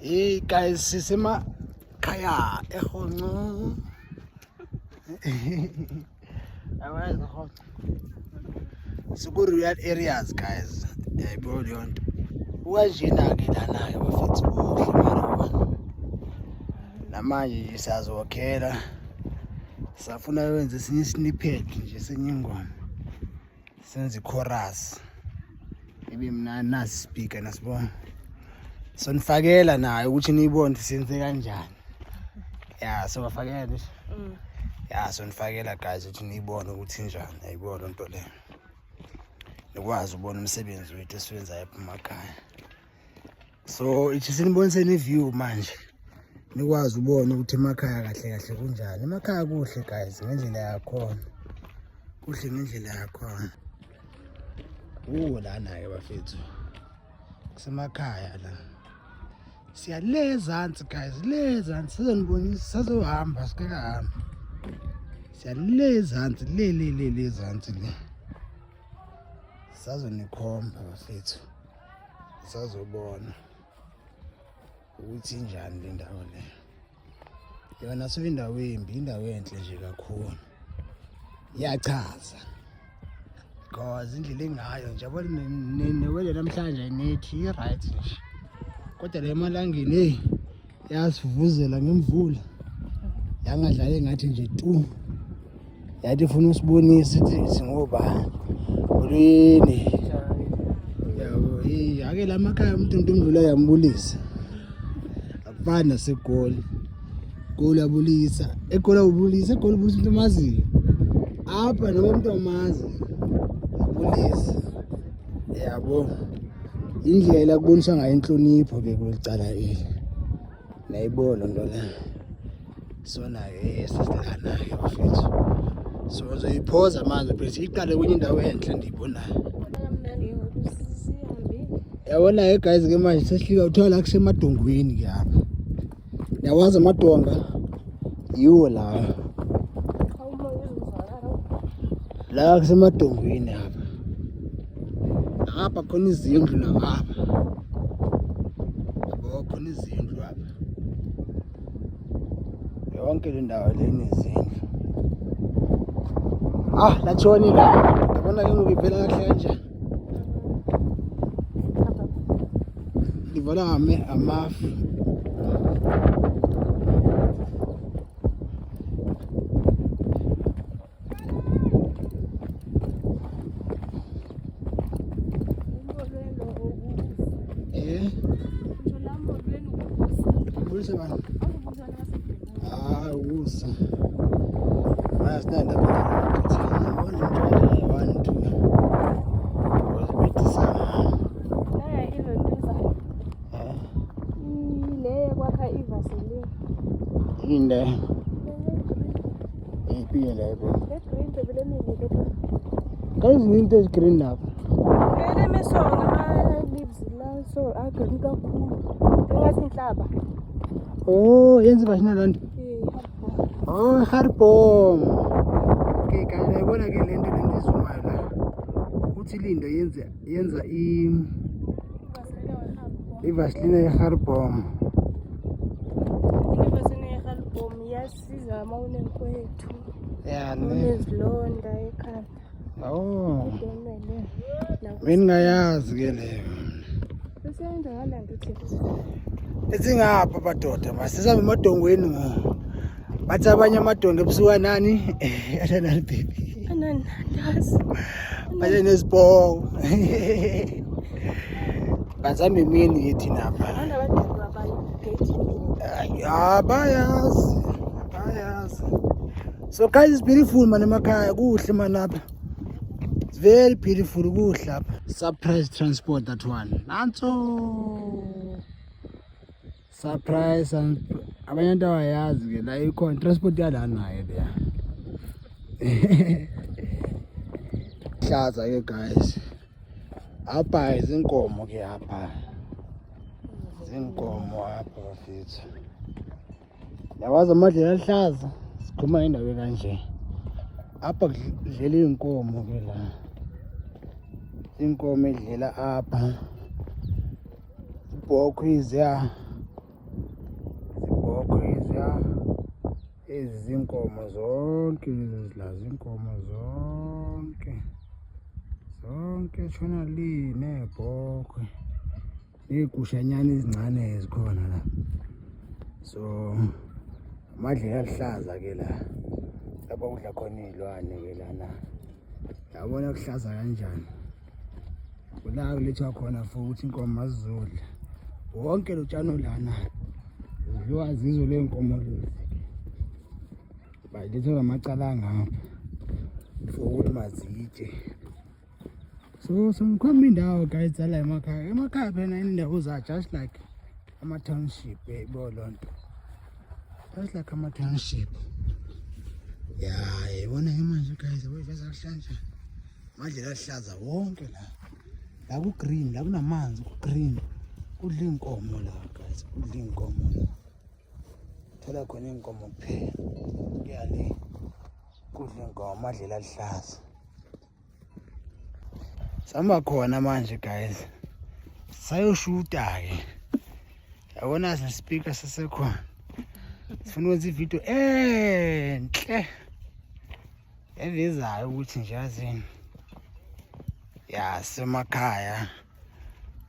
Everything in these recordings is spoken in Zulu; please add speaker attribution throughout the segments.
Speaker 1: Hey guys, sisemakhaya eHonco. Rural areas guys. Yayibona yonto. Ukanjena ke lana ke bafethu kuhle mara. Namanje siyazokhela. Safuna wenze sinye snippet nje senyingoma. Senze chorus. Ibe mina nasi speaker nasibona. Sonifakela nayo ukuthi niyibone senze kanjani. Yeah, so bafakela nje. Yeah, sonifakela guys ukuthi niyibone ukuthi njani. Ayibona into le. Nikwazi ubona umsebenzi wethu esiwenza lapha emakhaya. So ithi sinibonise ne view manje. Nikwazi ubona ukuthi emakhaya kahle kahle kunjani. Emakhaya kuhle guys ngendlela yakhona. Kuhle ngendlela yakhona. Lana ke bafethu. Kusemakhaya la. Siyalezansi guys, lezansi sizonibonisa sazohamba sikahamba. Siyalezansi lezansi le. Sazonikhomba bafethu. Sazobona ukuthi njani le ndawo le. Yona soyindawo embi, indawo enhle nje kakhulu. Iyachaza. Cause indlela engayo nje yabona newele namhlanje nethi right nje. Kodwa le malangeni yasivuzela ngemvula. Yangadlala ngathi nje tu. Yathi ufuna usibonisa ukuthi singobani. Ulini. Yabo, ake lamakhaya umuntu ndundula yambulisa. Akufana naseGoli. Goli abulisa, eGoli ubulisa, eGoli ubulisa umuntu omaziyo. Apha noma umuntu omazi. Abulisa. Yabo. Indlela kubonisa ngayo inhlonipho ke kulicala eli. Nayibona into la. Sona ke sisilana ke bafethu. So uzoyiphoza manje bese iqale kwenye indawo enhle ndiyibonayo. Yabona ke guys ke manje sehlika uthola kusemadongweni ke apha. Yawazi amadonga yiwo la. La kusemadongweni apha. Apha khona izindlu lapha. Yabo khona izindlu apha. Yonke le ndawo le inezindlu. La tshoni la. Yabona ke ngivela kahle kanjani. Livala amafu. Usa. Mas nada inde ipile lebo guys into is green now
Speaker 2: ngene mesonga leaves la so agree kakhulu engathi inhlaba
Speaker 1: yenza bashina lento harbom okay guys yabona ke lento lendizumayo la uthi lindo yenza ivaseline yeharbom
Speaker 2: yasiza mawunekwethu
Speaker 1: yani
Speaker 2: nezilonda ekhanda
Speaker 1: mina ngayazi ke leyo
Speaker 2: sesenza ngala ngithi
Speaker 1: esingapha badoda masisame emadongweni ngo bathi abanye amadonga ebusuka nani athana baby
Speaker 2: anani ndazi
Speaker 1: baye nesibongo bazame imini yethi napha
Speaker 2: abadala
Speaker 1: bayazi so guys it's beautiful man emakhaya kuhle man lapha it's very beautiful kuhle lapha surprise transport that one nanso surprise and abanye abantu abayazi ke la ikhona transport yala nayo le hlaza ke guys apha izinkomo ke apha zinkomo apha bafethu yawazi amadlela ahlaza sikhuma indawo kanje apha kudlela inkomo ke la inkomo edlela apha zibhokhwe eziya. Zibhokhwe eziya. Ezi zinkomo zonke lezi inkomo zonke. Zonke tshona nebhokhwe. Negushanyana ezincane ezikhona la. So amadlela aluhlaza ke la. Lapha kudla khona izilwane ke lana. Yabona kuhlaza kanjani. Kula kulethwa khona futhi inkomo azizodla. Wonke lo tshano lana. Udliwa zizo le nkomo lezi. Bayilethwa amacala ngapha. For ukuthi mazitshe. So ngikhomba indawo guys ala emakhaya. Emakhaya phela indawo za just like ama township bolonto. Just like ama township. Yeah, yabona manje guys abafisa kuhlanja. Madlela ahlaza wonke la. La ku green, la kunamanzi ku green. Kudla inkomo la guys, kudla inkomo la. Thola khona inkomo kuphela. Kuyale. Kudla inkomo madlela ahlaza. Samba khona manje guys. Sayoshuta ke. Yabona speaker sasekhona. Sifuna ukwenza ivideo enhle. Evezayo ukuthi nje yazini. Ya semakhaya.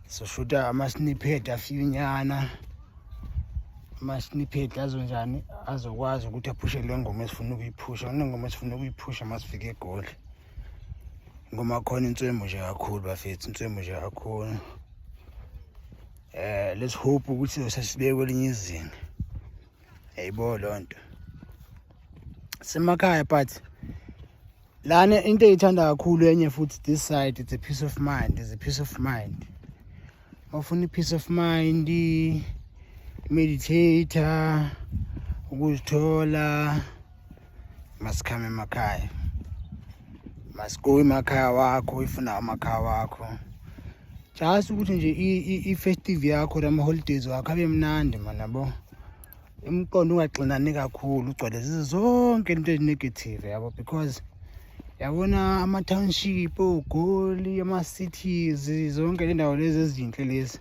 Speaker 1: So shuta ama snippet afinyana. Ama snippet azonjani azokwazi ukuthi aphushe le ngoma esifuna ukuyiphusha. Kunengoma esifuna ukuyiphusha masifike egoli. Ngoma khona inswemo nje kakhulu bafethu, inswemo nje kakhulu. Let's hope ukuthi sesibeke kwelinye izinga. Hayibo lonto. Semakhaya but lana into eyithanda kakhulu enye futhi this side it's a peace of mind, it's a peace of mind. Ofuna peace of mind, meditator, ukuzithola masikhame emakhaya. Masiko emakhaya wakho ifuna amakhaya wakho. Just ukuthi nje i-festive yakho nama holidays wakho abe mnandi manabo. Imqondo ungaxinani kakhulu ugcwale zonke into ezinegative yabo because yabona ama township ogoli ama cities zonke le ndawo lezi ezinhle lezi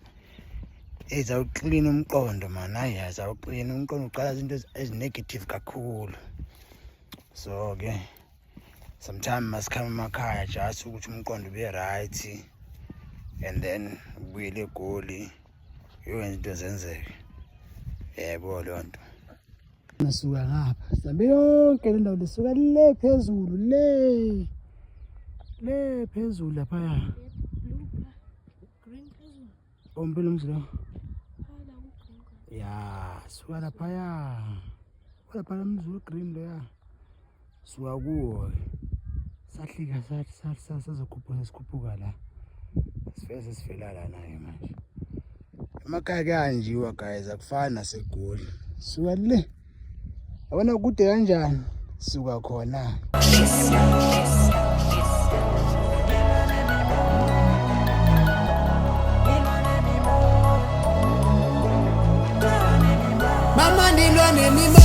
Speaker 1: ezawuclean umqondo man hayi azawuclean umqondo uqala izinto ezinegative kakhulu. So ke sometimes masikhama emakhaya just ukuthi umqondo ube right and then ubuyele egoli yenze into zenzeke. Yebo lonto. Nasuka ngapha. Sambe yonke le ndawo lisuka le phezulu le. Le phezulu lapha.
Speaker 2: Green phezulu.
Speaker 1: Ompela umzilo.
Speaker 2: Phala ugreen.
Speaker 1: Ya, suka lapha ya. Lapha umzilo green lo ya. Suka kuwo. Sahlika sathi sazokhuphuka la. Sifeze sifela la naye manje. Emakhaya kanjiwa guys akufani naseGoli. Suka le. Yabona kude kanjani? Suka khona. Mama ndilwa nemimo.